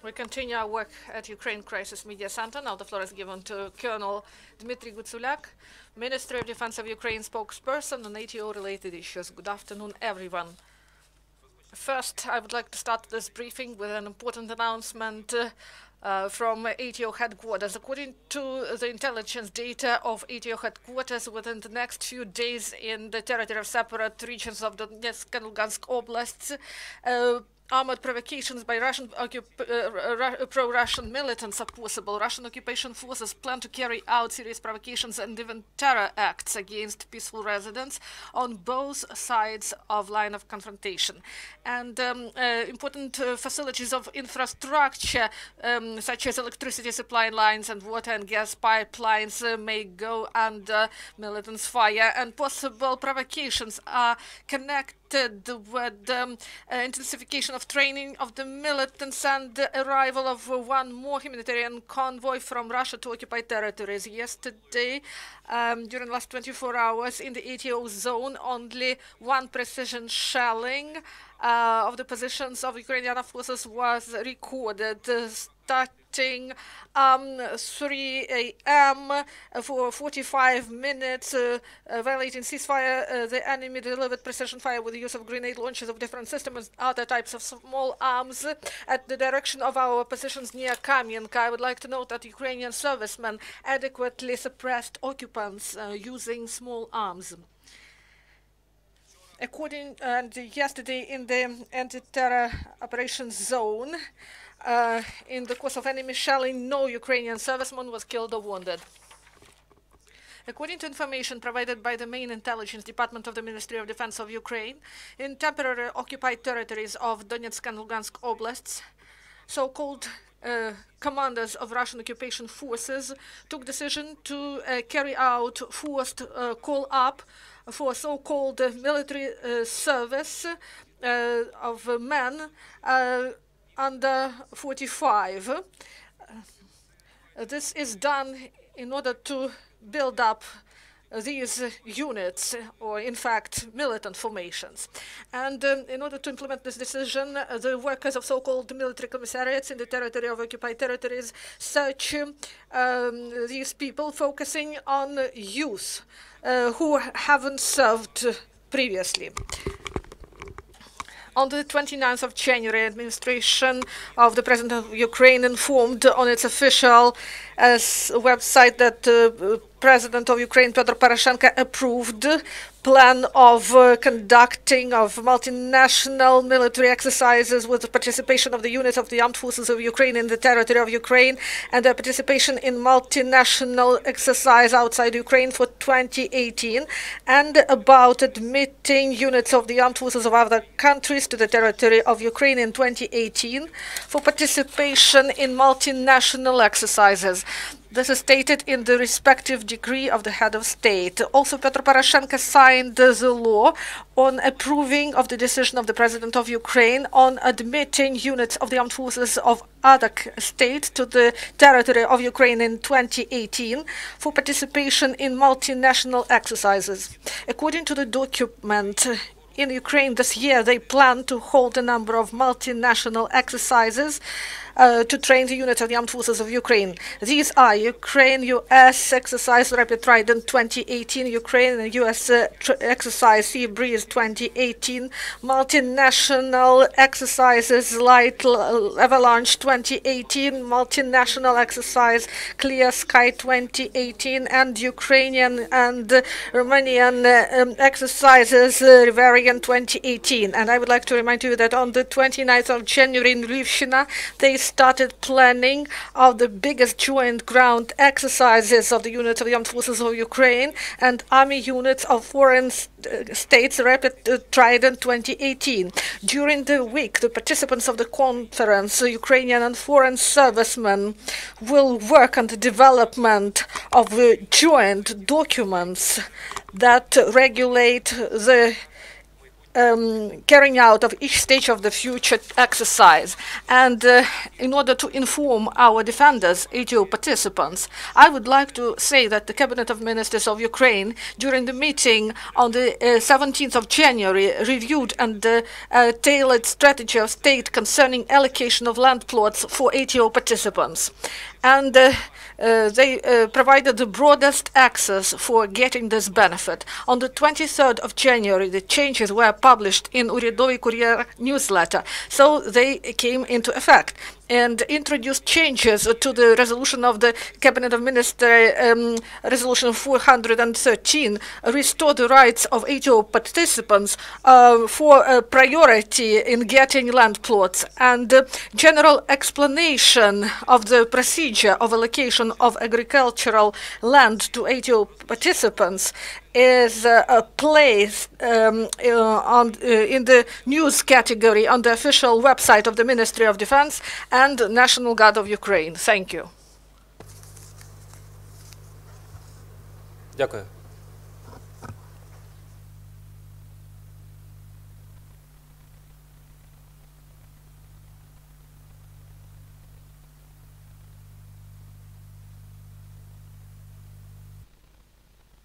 We continue our work at Ukraine Crisis Media Center. Now the floor is given to Colonel Dmytro Hutsulyak, Ministry of Defense of Ukraine spokesperson on ATO-related issues. Good afternoon, everyone. First, I would like to start this briefing with an important announcement from ATO headquarters. According to the intelligence data of ATO headquarters, within the next few days in the territory of separate regions of Donetsk and Lugansk oblasts, armored provocations by pro-Russian militants are possible. Russian occupation forces plan to carry out serious provocations and even terror acts against peaceful residents on both sides of line of confrontation. And important facilities of infrastructure, such as electricity supply lines and water and gas pipelines, may go under militants' fire, and possible provocations are connected with intensification of training of the militants and the arrival of one more humanitarian convoy from Russia to occupied territories. Yesterday, during the last 24 hours in the ATO zone, only one precision shelling of the positions of Ukrainian forces was recorded. Starting 3 a.m. for 45 minutes, violating ceasefire, the enemy delivered precision fire with the use of grenade launchers of different systems and other types of small arms at the direction of our positions near Kamienka. I would like to note that Ukrainian servicemen adequately suppressed occupants using small arms. Yesterday in the anti-terror operations zone, in the course of enemy shelling, no Ukrainian serviceman was killed or wounded. According to information provided by the main intelligence department of the Ministry of Defense of Ukraine, in temporary occupied territories of Donetsk and Lugansk oblasts, so-called commanders of Russian occupation forces took decision to carry out forced call-up for so-called military service of men under 45. This is done in order to build up these units, or in fact militant formations. And in order to implement this decision, the workers of so-called military commissariats in the territory of occupied territories search these people, focusing on youth who haven't served previously. On the 29th of January, administration of the President of Ukraine informed on its official website that the President of Ukraine, Petro Poroshenko, approved plan of conducting of multinational military exercises with the participation of the units of the armed forces of Ukraine in the territory of Ukraine, and their participation in multinational exercise outside Ukraine for 2018, and about admitting units of the armed forces of other countries to the territory of Ukraine in 2018 for participation in multinational exercises. This is stated in the respective decree of the head of state. Also, Petro Poroshenko signed the law on approving of the decision of the President of Ukraine on admitting units of the armed forces of other states to the territory of Ukraine in 2018 for participation in multinational exercises. According to the document, in Ukraine this year, they plan to hold a number of multinational exercises to train the units of the armed forces of Ukraine. These are Ukraine-US exercise Rapid Trident 2018, Ukraine and US exercise Sea Breeze 2018, multinational exercises Light Avalanche 2018, multinational exercise Clear Sky 2018, and Ukrainian and Romanian exercises Riverian 2018. And I would like to remind you that on the 29th of January in Lvivshina, they started planning of the biggest joint ground exercises of the units of the armed forces of Ukraine and army units of foreign states Rapid Trident 2018. During the week, the participants of the conference, Ukrainian and foreign servicemen, will work on the development of joint documents that regulate the carrying out of each stage of the future exercise. And in order to inform our defenders, ATO participants, I would like to say that the Cabinet of Ministers of Ukraine, during the meeting on the 17th of January, reviewed and tailored strategy of state concerning allocation of land plots for ATO participants. And they provided the broadest access for getting this benefit. On the 23rd of January, the changes were published in Uryadowy Courier newsletter, so they came into effect and introduced changes to the resolution of the Cabinet of Ministers, Resolution 413, restore the rights of ATO participants for priority in getting land plots, and general explanation of the procedure of allocation of agricultural land to ATO participants is placed in the news category on the official website of the Ministry of Defense and National Guard of Ukraine. Thank you. Дякую.